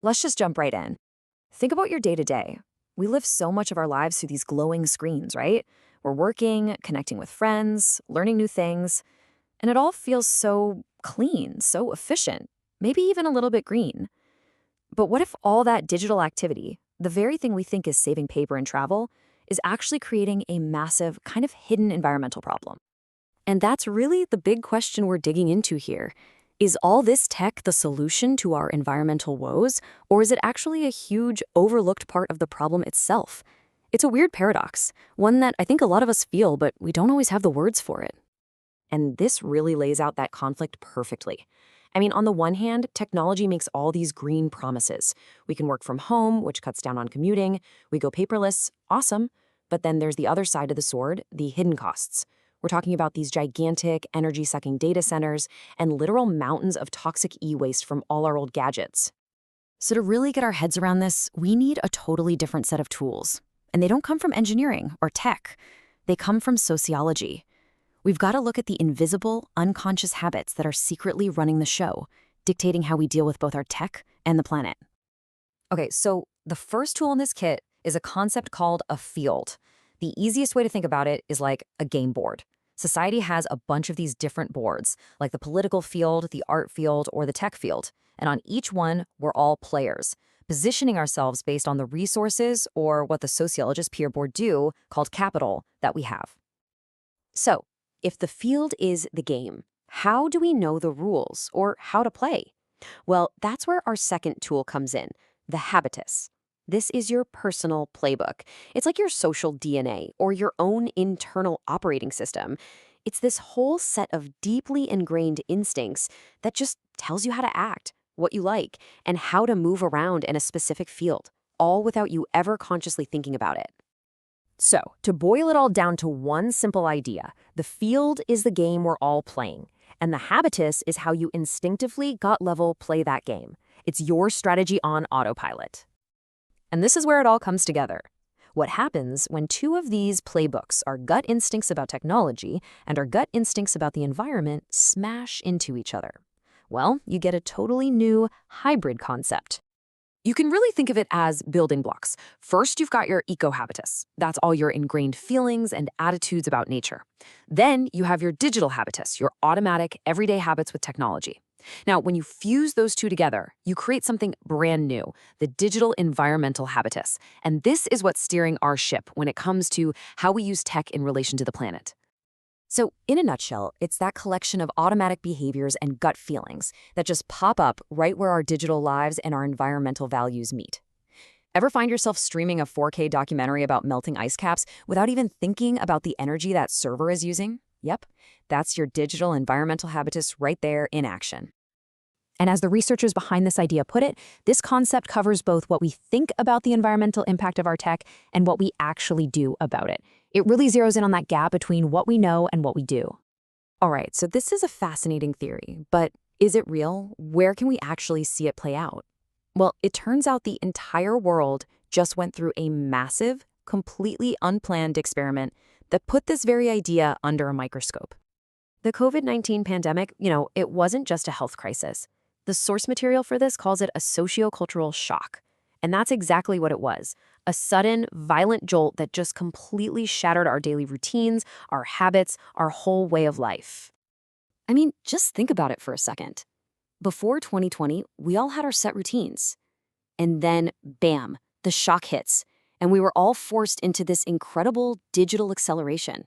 Let's just jump right in. Think about your day to day. We live so much of our lives through these glowing screens, right? We're working, connecting with friends, learning new things, and it all feels so clean, so efficient, maybe even a little bit green. But what if all that digital activity, the very thing we think is saving paper and travel, is actually creating a massive, kind of hidden environmental problem? And that's really the big question we're digging into here. Is all this tech the solution to our environmental woes, or is it actually a huge, overlooked part of the problem itself? It's a weird paradox, one that I think a lot of us feel, but we don't always have the words for it. And this really lays out that conflict perfectly. I mean, on the one hand, technology makes all these green promises. We can work from home, which cuts down on commuting. We go paperless, awesome. But then there's the other side of the sword, the hidden costs. We're talking about these gigantic, energy-sucking data centers and literal mountains of toxic e-waste from all our old gadgets. So to really get our heads around this, we need a totally different set of tools. And they don't come from engineering or tech. They come from sociology. We've got to look at the invisible, unconscious habits that are secretly running the show, dictating how we deal with both our tech and the planet. Okay, so the first tool in this kit is a concept called a field. The easiest way to think about it is like a game board. Society has a bunch of these different boards, like the political field, the art field, or the tech field. And on each one, we're all players, positioning ourselves based on the resources or what the sociologist Pierre Bourdieu called capital that we have. So, if the field is the game, how do we know the rules or how to play? Well, that's where our second tool comes in, the habitus. This is your personal playbook. It's like your social DNA or your own internal operating system. It's this whole set of deeply ingrained instincts that just tells you how to act, what you like, and how to move around in a specific field, all without you ever consciously thinking about it. So, to boil it all down to one simple idea, the field is the game we're all playing, and the habitus is how you instinctively, gut level, play that game. It's your strategy on autopilot. And this is where it all comes together. What happens when two of these playbooks, our gut instincts about technology and our gut instincts about the environment, smash into each other? Well, you get a totally new hybrid concept. You can really think of it as building blocks. First, you've got your eco-habitus. That's all your ingrained feelings and attitudes about nature. Then you have your digital habitus, your automatic, everyday habits with technology. Now, when you fuse those two together, you create something brand new, the digital-environmental habitus. And this is what's steering our ship when it comes to how we use tech in relation to the planet. So, in a nutshell, it's that collection of automatic behaviors and gut feelings that just pop up right where our digital lives and our environmental values meet. Ever find yourself streaming a 4K documentary about melting ice caps without even thinking about the energy that server is using? Yep, that's your digital environmental habitus right there in action. And as the researchers behind this idea put it, this concept covers both what we think about the environmental impact of our tech and what we actually do about it. It really zeroes in on that gap between what we know and what we do. All right, so this is a fascinating theory, but is it real? Where can we actually see it play out? Well, it turns out the entire world just went through a massive, completely unplanned experiment that put this very idea under a microscope. The COVID-19 pandemic, it wasn't just a health crisis. The source material for this calls it a sociocultural shock. And that's exactly what it was. A sudden, violent jolt that just completely shattered our daily routines, our habits, our whole way of life. I mean, just think about it for a second. Before 2020, we all had our set routines. And then, bam, the shock hits. And we were all forced into this incredible digital acceleration.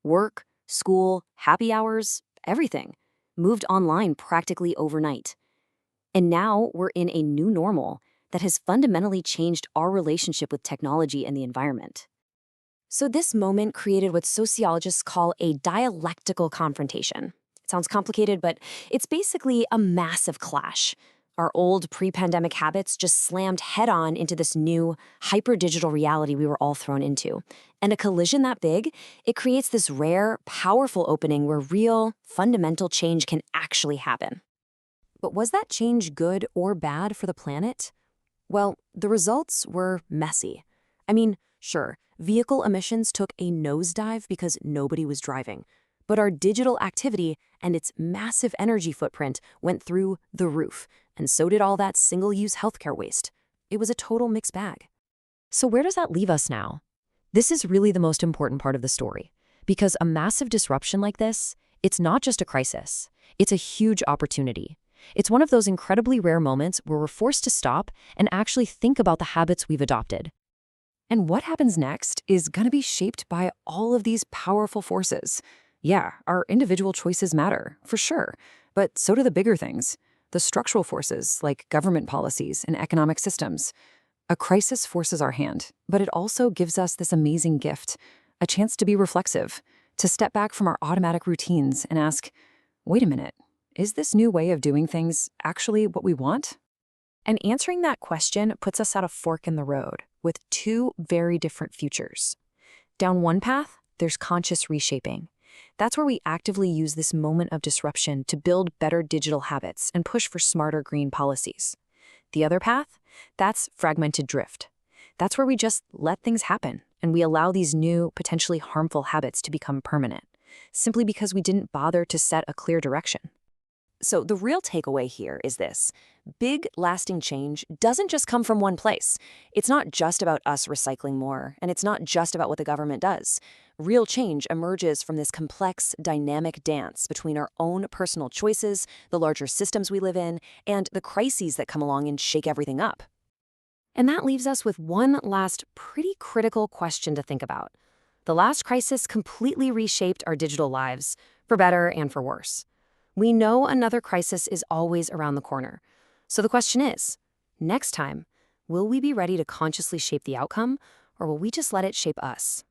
Work, school, happy hours, everything moved online practically overnight. And now we're in a new normal that has fundamentally changed our relationship with technology and the environment. So this moment created what sociologists call a dialectical confrontation. It sounds complicated, but it's basically a massive clash. Our old pre-pandemic habits just slammed head-on into this new, hyper-digital reality we were all thrown into. And a collision that big, it creates this rare, powerful opening where real, fundamental change can actually happen. But was that change good or bad for the planet? Well, the results were messy. I mean, sure, vehicle emissions took a nosedive because nobody was driving. But our digital activity and its massive energy footprint went through the roof. and so did all that single-use healthcare waste. It was a total mixed bag. So where does that leave us now? This is really the most important part of the story, because a massive disruption like this, it's not just a crisis. It's a huge opportunity. It's one of those incredibly rare moments where we're forced to stop and actually think about the habits we've adopted. And what happens next is going to be shaped by all of these powerful forces. Yeah, our individual choices matter, for sure, but so do the bigger things, the structural forces like government policies and economic systems. A crisis forces our hand, but it also gives us this amazing gift, a chance to be reflexive, to step back from our automatic routines and ask, wait a minute, is this new way of doing things actually what we want? And answering that question puts us at a fork in the road with two very different futures. Down one path, there's conscious reshaping. That's where we actively use this moment of disruption to build better digital habits and push for smarter green policies. The other path, that's fragmented drift. That's where we just let things happen and we allow these new, potentially harmful habits to become permanent, simply because we didn't bother to set a clear direction. So the real takeaway here is this. Big, lasting change doesn't just come from one place. It's not just about us recycling more, and it's not just about what the government does. Real change emerges from this complex, dynamic dance between our own personal choices, the larger systems we live in, and the crises that come along and shake everything up. And that leaves us with one last pretty critical question to think about. The last crisis completely reshaped our digital lives, for better and for worse. We know another crisis is always around the corner. So the question is, next time, will we be ready to consciously shape the outcome, or will we just let it shape us?